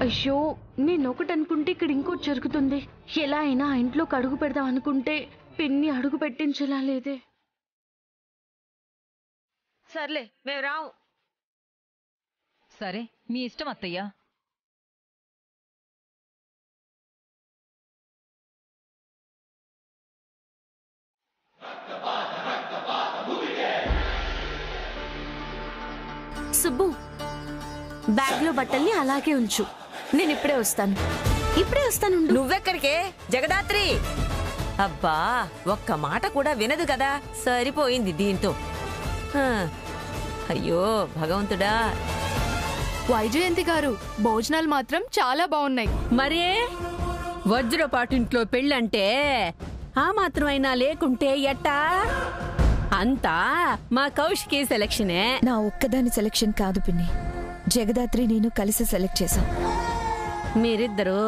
అయ్యో, నేను ఒకటి అనుకుంటే ఇక్కడ ఇంకోటి జరుగుతుంది. ఎలా అయినా ఆ ఇంట్లోకి అడుగు పెడదాం అనుకుంటే పిన్ని అడుగు పెట్టించేలా లేదే. సర్లే, మేము రావు. సరే, మీ ఇష్టం అత్తయ్య. సుబ్బు, బ్యాగ్ లో బట్టల్ని అలాగే ఉంచు. నేను ఇప్పుడే వస్తాను. నువ్వెక్కడికే జగదాత్రి? అబ్బా, ఒక్క మాట కూడా వినదు కదా, సరిపోయింది దీంతో. అయ్యో భగవంతుడా. వైజయంతి గారు, భోజనాలు మాత్రం చాలా బాగున్నాయి. మరే వజ్రపాటింట్లో పెళ్ళంటే ఆ మాత్రమైనా లేకుంటే ఎట్టా? అంతా మా కౌశికి సెలక్షనే. నా ఒక్కదాని సెలక్షన్ కాదు పిన్ని, జగదాత్రి నేను కలిసి సెలెక్ట్ చేశాం. మీరిద్దరూ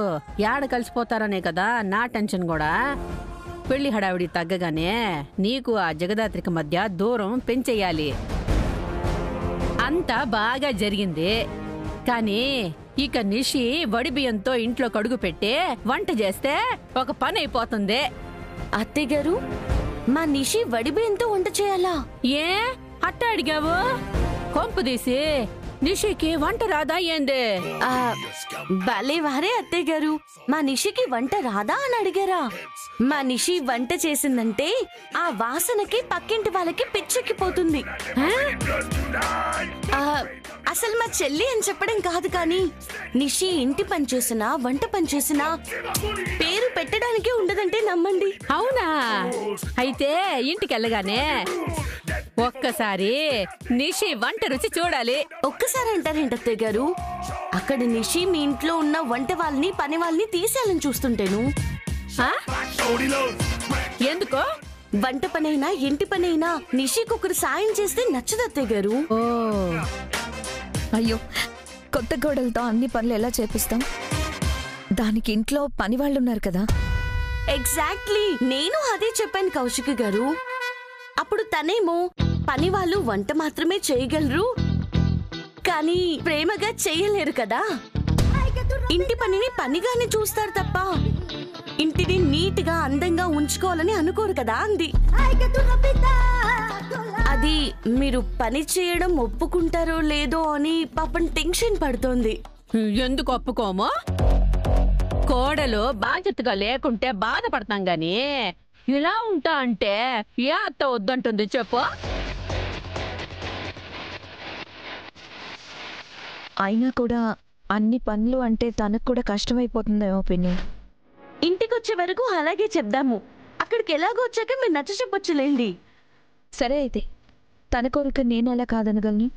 యాడ కలిసిపోతారనే కదా నా టెన్షన్ కూడా. పెళ్లి హడావిడి తగ్గగానే నీకు ఆ జగదాత్రికి మధ్య దూరం పెంచేయాలి. అంతా బాగా జరిగింది, కానీ ఇక నిషి వడి బియ్యంతో ఇంట్లో కడుగు పెట్టి వంట చేస్తే ఒక పని అయిపోతుంది. అత్తయ్య గారు, మా నిషి వడిబియ్యంతో వంట చేయాలా? ఏ అట్ట అడిగావు? కొంపు తీసి నిషికి వంట రాదా ఏంది? భలే వారే అత్తయ్య గారు, మా నిషికి వంట రాదా అని అడిగారా? మా నిషి వంట చేసిందంటే ఆ వాసనకి పక్కింటి వాళ్ళకి పిచ్చెక్కిపోతుంది. అసలు మా చెల్లి అని చెప్పడం కాదు, కానీ నిషి ఇంటి పని చేసినా వంట పని చేసినా పేరు పెట్టడానికి ఉండదంటే నమ్మండి. అవునా? అయితే ఇంటికి వెళ్ళగానే ఒక్కసారి నిషి వంట రుచి చూడాలి. ఒక్కసారి అంటారేంటి అత్తయ్య గారు? అక్కడ నిషి మీ ఇంట్లో ఉన్న వంట వాళ్ళని పని వాళ్ళని తీసేయాలని చూస్తుంటేను. ఎందుకో? వంట పనైనా ఇంటి పనైనా నిషికి ఒకరు సాయం చేస్తే నచ్చదు అత్తయ్య గారు. అయ్యో, కొత్త గోడలతో అన్ని పనులు ఎలా చేపిస్తాం? దానికి ఇంట్లో పని వాళ్ళు ఉన్నారు కదా. ఎగ్జాక్ట్లీ, నేను అదే చెప్పాను కౌశిక్ గారు. అప్పుడు తనేమో పని వాళ్ళు వంట మాత్రమే చేయగలరు, కానీ ప్రేమగా చేయలేరు కదా. ఇంటి పనిని పనిగానే చూస్తారు తప్ప ఇంటిని నీట్ గా అందంగా ఉంచుకోవాలని అనుకోరు కదా అంది. అది మీరు పని చేయడం ఒప్పుకుంటారో లేదో అని పాపం టెన్షన్ పడుతోంది. ఎందుకు ఒప్పుకోమో? కోడలు బాధ్యతగా లేకుంటే బాధపడతాం గాని ఇలా ఉంటా అంటే ఏ అత్త వద్దంటుంది చెప్పు? అయినా కూడా అన్ని పనులు అంటే తనకు కూడా కష్టమైపోతుందేమో పిన్ని. ఇంటికొచ్చే వరకు అలాగే చెప్దాము, అక్కడికి ఎలాగో వచ్చాక మీరు నచ్చ చెప్పొచ్చులేండి. సరే, అయితే తన కోరిక నేను ఎలా కాదనగలను?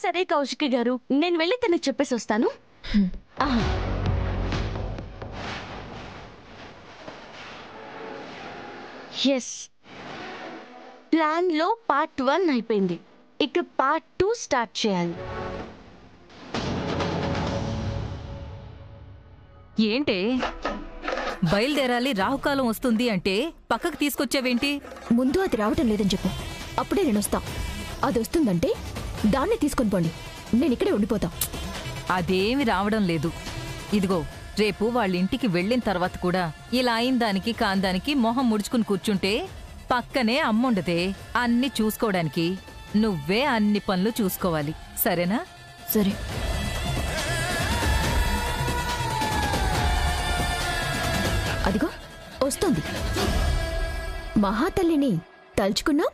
సరే కౌశిక్ గారు, నేను వెళ్ళి తనకి చెప్పేసి వస్తాను. ఎస్, ప్లాన్ లో పార్ట్ 1 అయిపోయింది, ఇక పార్ట్ 2 స్టార్ట్ చేయాలి. ఏంటే బయలుదేరాలి, రాహుకాలం వస్తుంది అంటే పక్కకు తీసుకొచ్చావేంటి? ముందు అది రావటం లేదని చెప్పు, అప్పుడే నేను వస్తా. అది వస్తుందంటే దాన్ని తీసుకొని పోండి, నేను ఇక్కడే ఉండిపోతా. అదేమి రావడం లేదు. ఇదిగో, రేపు వాళ్ళ ఇంటికి వెళ్ళిన తర్వాత కూడా ఇలా అయిన దానికి కాందానికి మొహం ముడుచుకుని కూర్చుంటే పక్కనే అమ్ముండదే అన్ని చూసుకోవడానికి. నువ్వే అన్ని పనులు చూసుకోవాలి, సరేనా? సరే. అదిగో వస్తోంది. మహాతల్లిని తలుచుకున్నా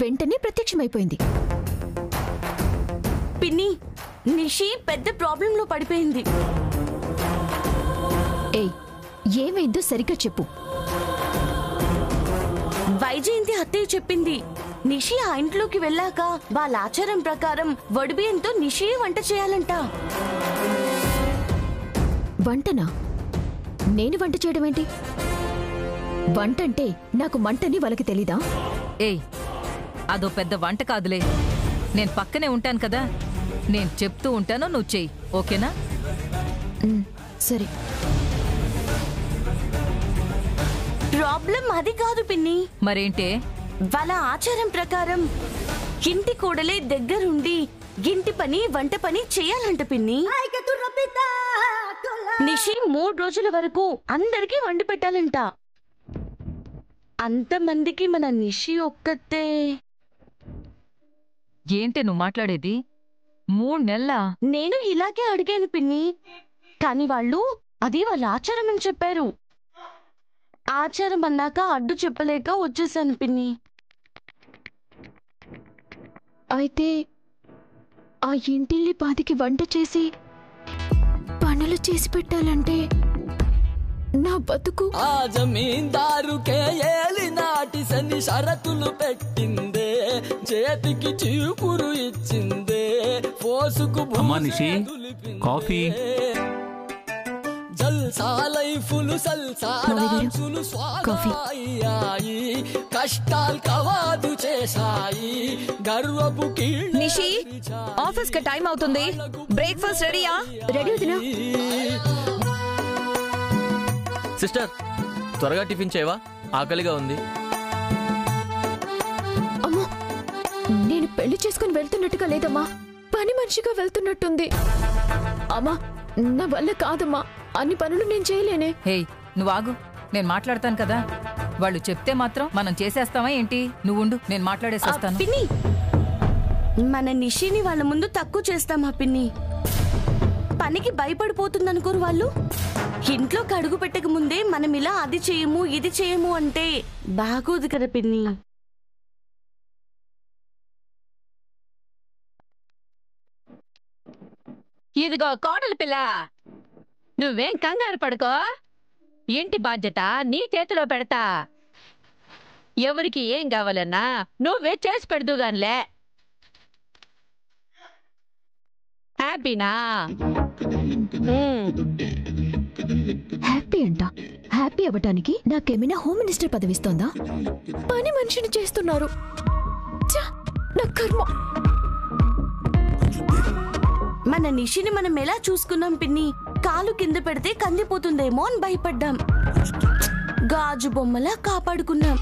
వెంటనే ప్రత్యక్షమైపోయింది. పిన్ని, నిషి పెద్ద ప్రాబ్లంలో పడిపోయింది. ఏయ్, ఏమైందో సరిగ్గా చెప్పు. వైజయంతి అత్తయ్య చెప్పింది, నిషి ఆ ఇంట్లోకి వెళ్ళాక వాళ్ళ ఆచారం ప్రకారం వడిబియ్యంతో నిషి వంట చేయాలంట. వంటనా? నేను వంట చేయడం ఏంటి? వంటంటే నాకు మంటని వాళ్ళకి తెలీదా? ఏయ్, అదో పెద్ద వంట కాదులే. నేను పక్కనే ఉంటాను కదా, నేను చెప్తూ ఉంటాను, నువ్వు చెయ్యి, ఓకేనా? సరే. ప్రాబ్లం అది కాదు పిన్ని. మరేంటే? వాళ్ళ ఆచారం ప్రకారం ఇంటి కోడలే దగ్గరుండి ఇంటి పని వంట పని చేయాలంట పిన్ని. నిషి 3 రోజుల వరకు అందరికీ వండి పెట్టాలంట. అంతమందికి మన నిషి ఒక్కతే. ఏంటి నువ్వు మాట్లాడేది? 3 నెలల? నేను ఇలాగే అడిగాను పిన్ని, కానీ వాళ్ళు అది వాళ్ళ ఆచారం అని చెప్పారు. ఆచారం అన్నాక అడ్డు చెప్పలేక వచ్చేసాను పిన్ని. అయితే ఆ ఇంటిల్లి పాదికి వంట చేసి పనులు చేసి పెట్టాలంటే నా బతుకు. ఆ జమీందారుకే ఏలినాటి శని షరతులు పెట్టిందే, చేతికి చీపురు ఇచ్చిందే, పోసుకు నిషి కాఫీ. జల్సాలైఫులు సల్సారాసులు స్వాగయ్యాయి, కష్టాలు కవాదు చేశాయి, గర్వపు నిషి, ఆఫీస్ కి టైం అవుతుంది. బ్రేక్ఫాస్ట్ రెడీయా? రెడీ వదినా. సిస్టర్, త్వరగా టిఫిన్ చేయవా? ఆకలిగా ఉంది. అమ్మా, నేను పెళ్లి చేసుకుని వెళ్తున్నట్టుగా లేదమ్మా, పని మనిషిగా వెళ్తున్నట్టుంది. అమ్మా, నా వల్ల కాదమ్మా, అన్ని పనులు నేను చేయలేనే. హే, నువ్వు ఆగు, నేను మాట్లాడతాను కదా. వాళ్ళు చెప్తే మాత్రం మనం చేసేస్తావా ఏంటి? నువ్వుండు, నేను మాట్లాడేసి వస్తాను. పిన్ని, మన నిషిని వాళ్ళ ముందు తక్కువ చేస్తామా పిన్ని? పనికి భయపడిపోతుందనుకోరు వాళ్ళు. ఇంట్లోకి అడుగు పెట్టక ముందే మనం ఇలా అది చేయము ఇది చేయము అంటే బాగోదు కదా పిన్ని. ఇదిగో కోడలి పిల్ల, నువ్వేం కంగారు పడుకో. ఇంటి బాధ్యత నీ చేతిలో పెడతా. ఎవరికి ఏం కావాలన్నా నువ్వే చేసి పెడదుగానిలే. హ్యాపీనా? హ్యాపీ అంట. హ్యాపీ అవ్వటానికి నాకేమైనా హోమ్ మినిస్టర్ పదవిస్తోందా? పని మనిషిని చేస్తున్నారు. ఛ, నా కర్మ. మన నిషిని మనం ఎలా చూసుకున్నాం పిన్ని? కాలు కింద పెడితే కందిపోతుందేమో అని భయపడ్డాం. గాజు బొమ్మలా కాపాడుకున్నాం.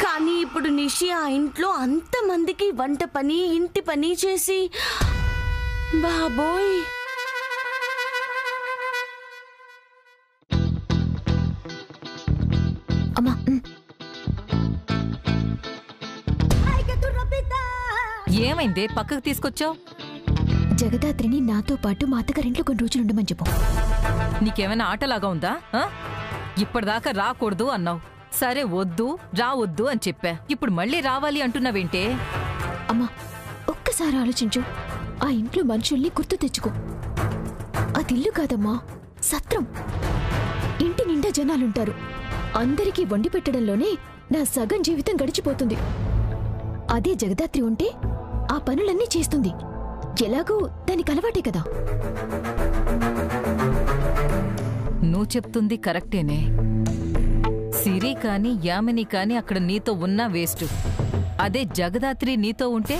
కానీ ఇప్పుడు నిషి ఆ ఇంట్లో అంతమందికి వంట పని ఇంటి పని చేసి, బాబోయ్. అమ్మా, ఏమైందే పక్కకు తీసుకొచ్చావు? జగదాత్రిని నాతో పాటు మా అత్తగారింట్లో కొన్ని రోజులు ఉండమని చెప్పు. నీకేమైనా ఆటలాగా ఉందా? ఇప్పటిదాకా రాకూడదు అన్నావు. సరే, వద్దు రావద్దు అని చెప్పా. ఇప్పుడు మళ్ళీ రావాలి అంటున్నావేంటే? అమ్మా, ఒక్కసారి ఆలోచించు. ఆ ఇంట్లో మనుషుల్ని గుర్తు తెచ్చుకో. అది ఇల్లు కాదమ్మా, సత్రం. ఇంటి నిండా జనాలుంటారు. అందరికీ వండి పెట్టడంలోనే నా సగం జీవితం గడిచిపోతుంది. అదే జగదాత్రి ఉంటే ఆ పనులన్నీ చేస్తుంది. ఎలాగూ దానికి అలవాటే కదా. నువ్వు చెప్తుంది కరెక్టేనే. సిరి కాని యామిని కాని అక్కడ నీతో ఉన్నా వేస్ట్. అదే జగదాత్రి నీతో ఉంటే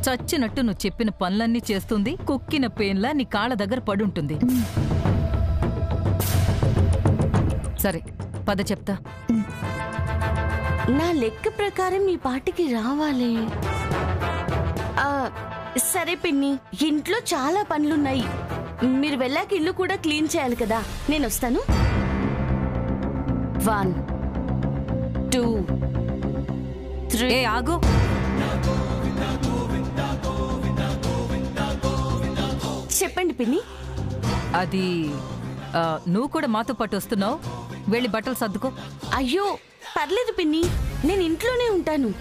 చచ్చినట్టు నువ్వు చెప్పిన పనులన్నీ చేస్తుంది. కుక్కిన పేన్లా నీ కాళ్ళ దగ్గర పడుంటుంది. సరే, పద చెప్తా. నా లెక్క ప్రకారం ఈ పాటికి రావాలి. సరే పిన్ని, ఇంట్లో చాలా పనులున్నాయి. మీరు వెళ్ళాక ఇల్లు కూడా క్లీన్ చేయాలి కదా. నేను వస్తాను. 1 2 3. ఏ ఆగు. చెప్పండి పిన్ని. అది నువ్వు కూడా మాతో పాటు వస్తున్నావు. వెళ్ళి బట్టలు సర్దుకో. అయ్యో పర్లేదు పిన్ని, నేను ఇంట్లోనే ఉంటాను.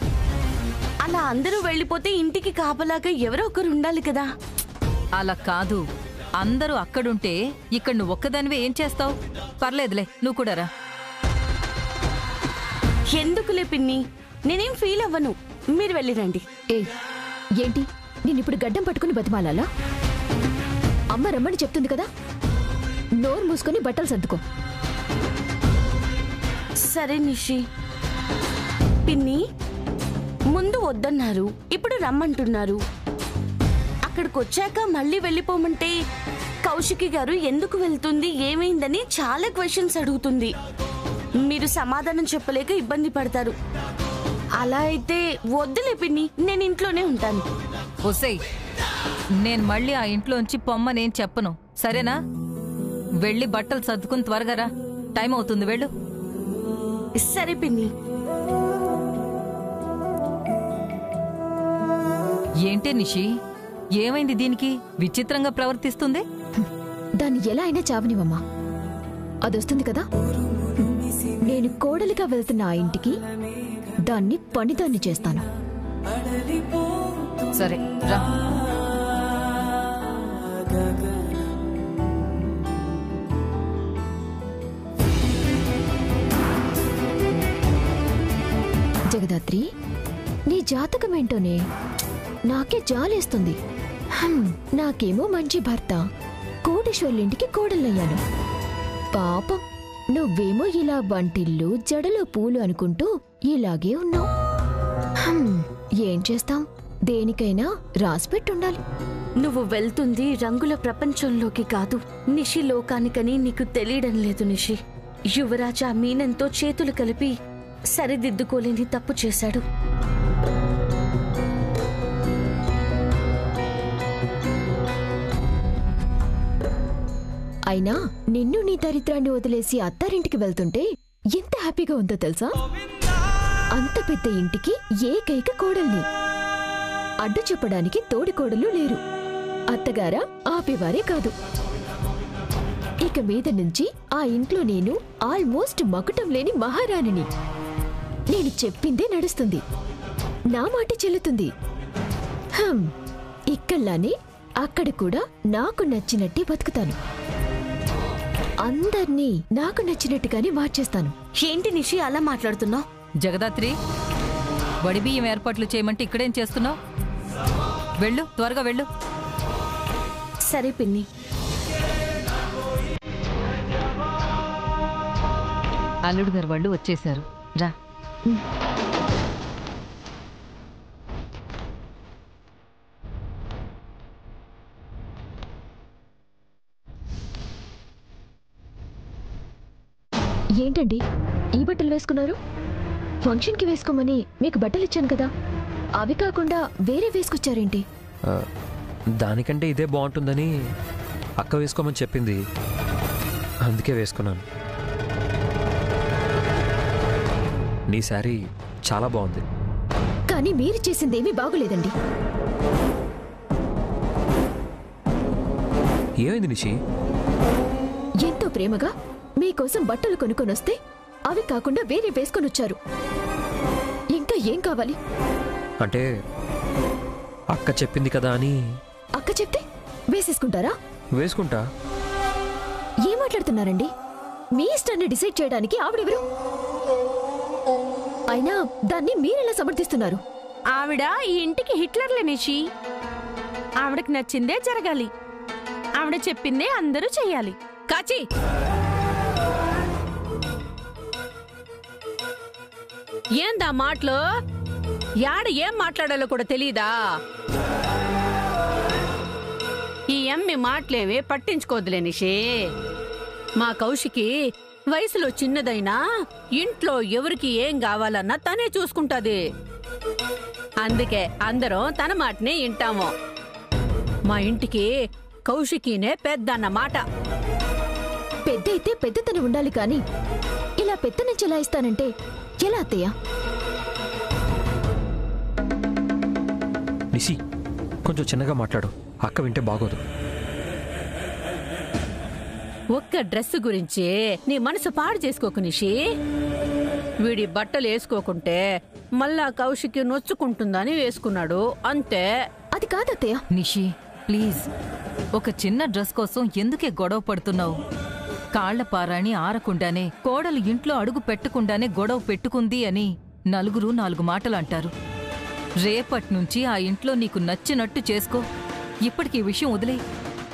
అలా అందరూ వెళ్ళిపోతే ఇంటికి కాపలాగా ఎవరో ఒకరు ఉండాలి కదా. అలా కాదు, అందరూ అక్కడుంటే ఇక్కడ నువ్వు ఒక్కదానివే ఏం చేస్తావు? పర్లేదులే, నువ్వు కూడా రా. ఎందుకులే పిన్ని, నేనేం ఫీల్ అవ్వను. మీరు వెళ్ళిరండి. ఏంటి, నేనిప్పుడు గడ్డం పట్టుకుని బతిమాలాలా? అమ్మ రమ్మని చెప్తుంది కదా, నోరు మూసుకొని బట్టలు సర్దుకో. సరే నిషి. పిన్ని, ముందు వద్దన్నారు, ఇప్పుడు రమ్మంటున్నారు. అక్కడికొచ్చాక మళ్ళీ వెళ్ళిపోమంటే కౌశికి గారు ఎందుకు వెళ్తుంది, ఏమైందని చాలా క్వశ్చన్స్ అడుగుతుంది. మీరు సమాధానం చెప్పలేక ఇబ్బంది పడతారు. అలా అయితే వద్దులే పిన్ని, నేను ఇంట్లోనే ఉంటాను. ఒసేయ్, నేను మళ్ళీ ఆ ఇంట్లోంచి పొమ్మనేం చెప్పను, సరేనా? వెళ్ళి బట్టలు సర్దుకుని త్వరగా రా, టైం అవుతుంది, వెళ్ళు. సరే పిన్ని. ఏంటే నిషి, ఏమైంది దీనికి? విచిత్రంగా ప్రవర్తిస్తుంది. దాన్ని ఎలా అయినా చావనివమ్మా, అదొస్తుంది కదా. నేను కోడలిగా వెళ్తున్న ఆ ఇంటికి దాన్ని పనిదాన్ని చేస్తాను. సరే రా. జగదాత్రి, నీ జాతకమేంటోనే నాకే జాలేస్తుంది. నాకేమో మంచి భర్త, కోటేశ్వర్లింటికి కోడలయ్యాను. పాపం నువ్వేమో ఇలా వంటిల్లు జడలో పూలు అనుకుంటూ ఇలాగే ఉన్నావు. ఏం చేస్తాం, దేనికైనా రాసిపెట్టుండాలి. నువ్వు వెళ్తుంది రంగుల ప్రపంచంలోకి కాదు, నిషి లోకానికని నీకు తెలియడం లేదు నిషి. యువరాజా మీనంతో చేతులు కలిపి సరిదిద్దుకోలేని తప్పు చేశాడు. అయినా నిన్ను నీ దరిద్రాన్ని వదిలేసి అత్తారింటికి వెళ్తుంటే ఎంత హ్యాపీగా ఉందో తెలుసా? అంత పెద్ద ఇంటికి ఏకైక కోడల్ని, అడ్డు చెప్పడానికి తోడి కోడలు లేరు. అత్తగారా ఆపేవారే కాదు. ఇక మీద నుంచి ఆ ఇంట్లో నేను ఆల్మోస్ట్ మకుటం లేని మహారాణిని. నేను చెప్పిందే నడుస్తుంది, నా మాట చెల్లుతుంది. ఇక్కడ్లానే అక్కడ కూడా నాకు నచ్చినట్టే బతుకుతాను. అందర్నీ నాకు నచ్చినట్టుగానే మార్చేస్తాను. ఏంటి నిషి అలా మాట్లాడుతున్నావు? జగదాత్రి, వడిబియ్యం ఏర్పాట్లు చేయమంటే ఇక్కడేం చేస్తున్నావు? వెళ్ళు, త్వరగా వెళ్ళు. సరే పిన్ని. అల్లుడు గారు వాళ్ళు వచ్చేశారు, రా. ఏంటండి ఈ బట్టలు వేసుకున్నారు? ఫంక్షన్కి వేసుకోమని మీకు బట్టలు ఇచ్చాను కదా, అవి కాకుండా వేరే వేసుకొచ్చారేంటి? దానికంటే ఇదే బాగుంటుందని అక్క వేసుకోమని చెప్పింది, అందుకే వేసుకున్నాను. నీ శారీ చాలా బాగుంది. కానీ మీరు చేసిందేమీ బాగులేదండి. ఏమైంది నిషి? ఎంతో ప్రేమగా మీకోసం బట్టలు కొనుక్కొనొస్తే అవి కాకుండా వేరే వేసుకొనొచ్చారు. ఇంకా ఏం కావాలి? అంటే అక్క చెప్పింది కదా అని. అక్క చెప్తే వేసేసుకుంటారా? వేసుకుంటా. ఏం మాట్లాడుతున్నారండి? మీ ఇష్టాన్ని డిసైడ్ చేయడానికి ఆవిడెవరు? అయినా దాన్ని మీరెలా సమర్థిస్తున్నారు? ఆవిడ ఈ ఇంటికి హిట్లర్లే నిషి. ఆవిడకి నచ్చిందే జరగాలి, ఆవిడ చెప్పిందే అందరూ చెయ్యాలి. కాచి, ఏందా మాటలు? యాడ ఏం మాట్లాడాలో కూడా తెలీదా? ఈ అమ్మి మాటలేవి పట్టించుకోదులే నిషి. మా కౌశికి వయసులో చిన్నదైనా ఇంట్లో ఎవరికి ఏం కావాలన్నా తనే చూసుకుంటాది. అందుకే అందరం తన మాటనే వింటాము. మా ఇంటికి కౌశికినే పెద్దన్నమాట. పెద్దయితే పెద్దతనం ఉండాలి కానీ ఇలా పెత్తనం చెలాయిస్తానంటే ఎలా అత్తయ్య? నిషి, కొంచెం చిన్నగా మాట్లాడు, అక్క వింటే బాగోదు. ఒక్క డ్రెస్ గురించి నీ మనసు పాడు చేసుకోకు నిషి. వీడి బట్టలు వేసుకోకుంటే మళ్ళా కౌశికి నొచ్చుకుంటుందని వేసుకున్నాడు, అంతే. అది కాదత్తయ్య. నిషి ప్లీజ్, ఒక చిన్న డ్రెస్ కోసం ఎందుకే గొడవ పడుతున్నావు? కాళ్ల పారాణి ఆరకుండానే, కోడలు ఇంట్లో అడుగు పెట్టకుండానే గొడవ పెట్టుకుంది అని నలుగురు 4 మాటలు అంటారు. రేపట్నుంచి ఆ ఇంట్లో నీకు నచ్చినట్టు చేసుకో. ఇప్పటికీ ఈ విషయం వదిలే.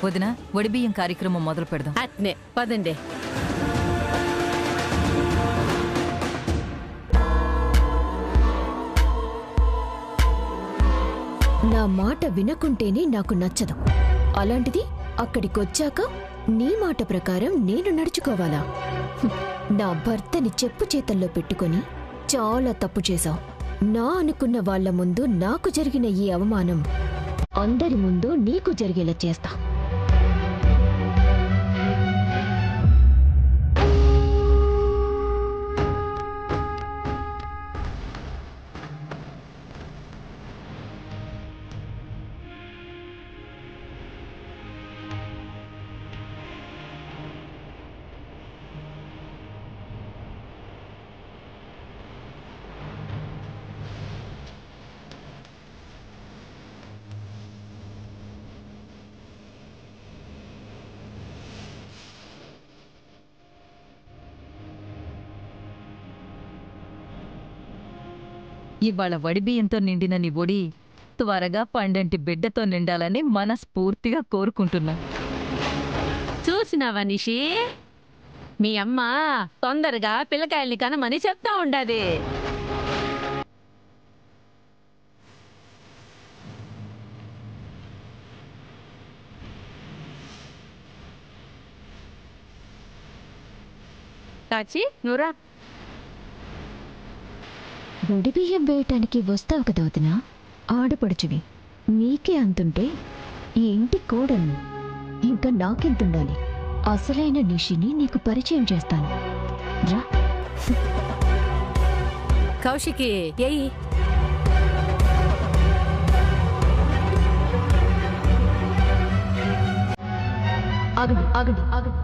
వదినా, వడిబియ్యం కార్యక్రమం మొదలు పెడదాం. అట్నే పదండి. నా మాట వినకుంటేనే నాకు నచ్చదు. అలాంటిది అక్కడికొచ్చాక నీ మాట ప్రకారం నేను నడుచుకోవాలా? నా భర్తని చెప్పు చేతల్లో పెట్టుకొని చాలా తప్పు చేశావు. నా అనుకున్న వాళ్ల ముందు నాకు జరిగిన ఈ అవమానం అందరి ముందు నీకు జరిగేలా చేస్తా. ఇవాళ వడిబియ్యంతో నిండిన నీ ఒడి త్వరగా పండంటి బిడ్డతో నిండాలని మనస్ఫూర్తిగా కోరుకుంటున్నా. చూసినావా నిషి, మీ అమ్మ తొందరగా పిల్లకాయల్ని కనమని చెప్తా ఉండాది. కాచి నువ్వురా. వడిబియ్యం వేయటానికి వస్తావు కదా వదినా, ఆడపడుచువి. నీకే అంతుంటే ఈ ఇంటి కోడలు ఇంకా నాకెంతుండాలి? అసలైన నిషిని నీకు పరిచయం చేస్తాను రా. కౌశికి ఏయి. ఆగండి ఆగండి ఆగండి.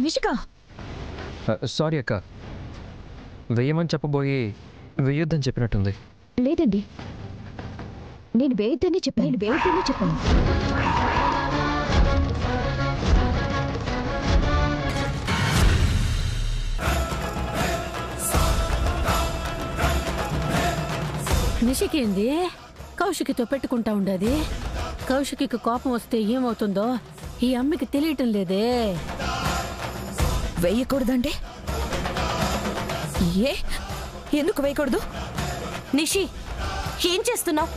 నిషిక, సారీ అక్క, వేయమని చెప్పబోయి వేయొద్దని చెప్పినట్టుంది. లేదండి, నేను వేయొద్దని చెప్పాను. నిషికేంది కౌశికితో పెట్టుకుంటా ఉండది? కౌశికి కోపం వస్తే ఏమవుతుందో ఈ అమ్మకి తెలియటం లేదే. వేయకూడదంటే ఎందుకు వేయకూడదు? నిషి, ఏం చేస్తున్నావు?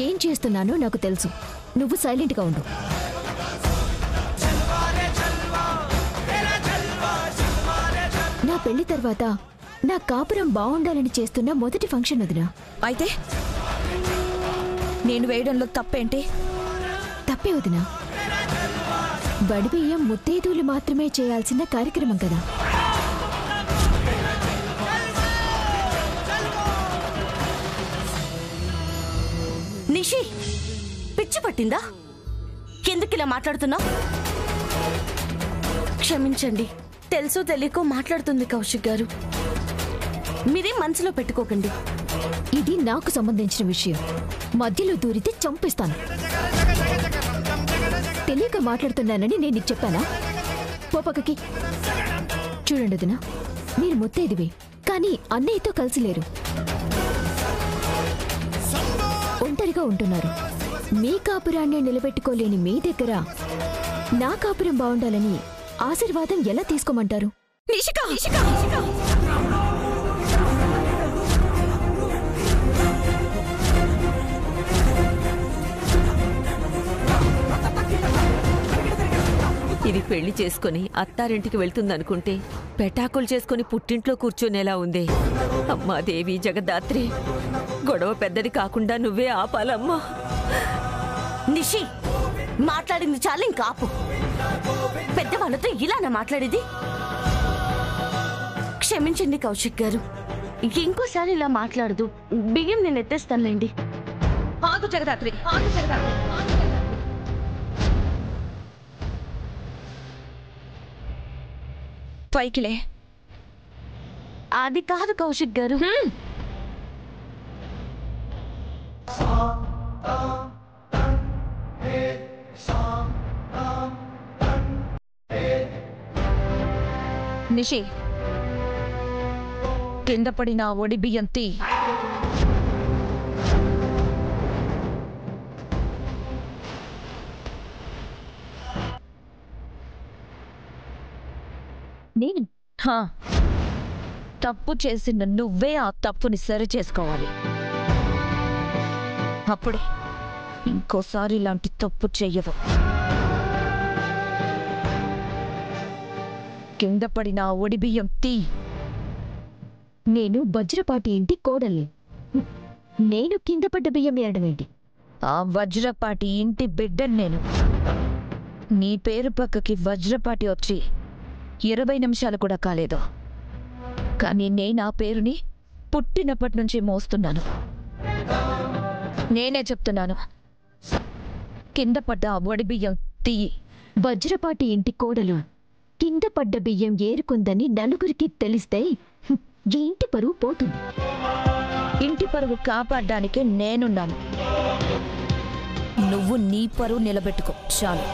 ఏం చేస్తున్నానో నాకు తెలుసు, నువ్వు సైలెంట్గా ఉండు. నా పెళ్లి తర్వాత నా కాపురం బాగుండాలని చేస్తున్న మొదటి ఫంక్షన్ వదినా. అయితే నేను వేయడంలో తప్పేంటి? తప్పే వదినా, వడిబియ్యం ముత్తైదువులు మాత్రమే చేయాల్సిన కార్యక్రమం కదా. నిషి, పిచ్చి పట్టిందా? ఎందుకిలా మాట్లాడుతున్నావు? క్షమించండి, తెలుసో తెలియకో మాట్లాడుతుంది కౌశిక్ గారు. మీరేం మనసులో పెట్టుకోకండి. ఇది నాకు సంబంధించిన విషయం, మధ్యలో దూరితే చంపేస్తాను. తెలియక మాట్లాడుతున్నానని నేను నీకు చెప్పానా? పోపక్కకి. చూడండి వదినా, మీరు ముత్తైదువే, కానీ అన్నయ్యతో కలిసి లేరు, ఒంటరిగా ఉంటున్నారు. మీ కాపురాన్ని నిలబెట్టుకోలేని మీ దగ్గర నా కాపురం బాగుండాలని ఆశీర్వాదం ఎలా తీసుకోమంటారు? ఇది పెళ్లి చేసుకుని అత్తారింటికి వెళ్తుందనుకుంటే పెటాకులు చేసుకుని పుట్టింట్లో కూర్చొనేలా ఉంది. అమ్మా దేవి జగదాత్రి, గొడవ పెద్దది కాకుండా నువ్వే ఆపాలమ్మా. నిషి, మాట్లాడింది చాలా, ఇంకా ఆపు. పెద్దవాళ్ళతో ఇలానా మాట్లాడేది? క్షమించండి కౌశిక్ గారు, ఇంకోసారి ఇలా మాట్లాడదు. బియ్యం నేను ఎత్తేస్తానులేండి. ఆగు జగదాత్రి, పైకిలే. అది కాదు కౌశిక్ గారు. నిషి, కింద పడిన ఒడి బియ్యం తీ. నేను తప్పు చేసిన నువ్వే ఆ తప్పుని సరి చేసుకోవాలి. అప్పుడు ఇంకోసారి ఇలాంటి తప్పు చెయ్యవు. కింద పడిన ఆ ఒడి బియ్యం తీ. నేను వజ్రపాటి ఇంటి కోడల్ని. నేను కింద పడ్డ బియ్యం ఏరడం ఏంటి? ఆ వజ్రపాటి ఇంటి బిడ్డను నేను. నీ పేరు పక్కకి వజ్రపాటి వచ్చి 20 నిమిషాలు కూడా కాలేదు. కానీ నేను ఆ పేరుని పుట్టినప్పటి నుంచి మోస్తున్నాను. నేనే చెప్తున్నాను, కింద పడ్డ ఆ ఒడి బియ్యం తీయి. వజ్రపాటి ఇంటి కోడలు కింద పడ్డ బియ్యం ఏరుకుందని నలుగురికి తెలిస్తే ఈ ఇంటి పరువు పోతుంది. ఇంటి పరువు కాపాడడానికి నేనున్నాను. నువ్వు నీ పరువు నిలబెట్టుకో చాలు.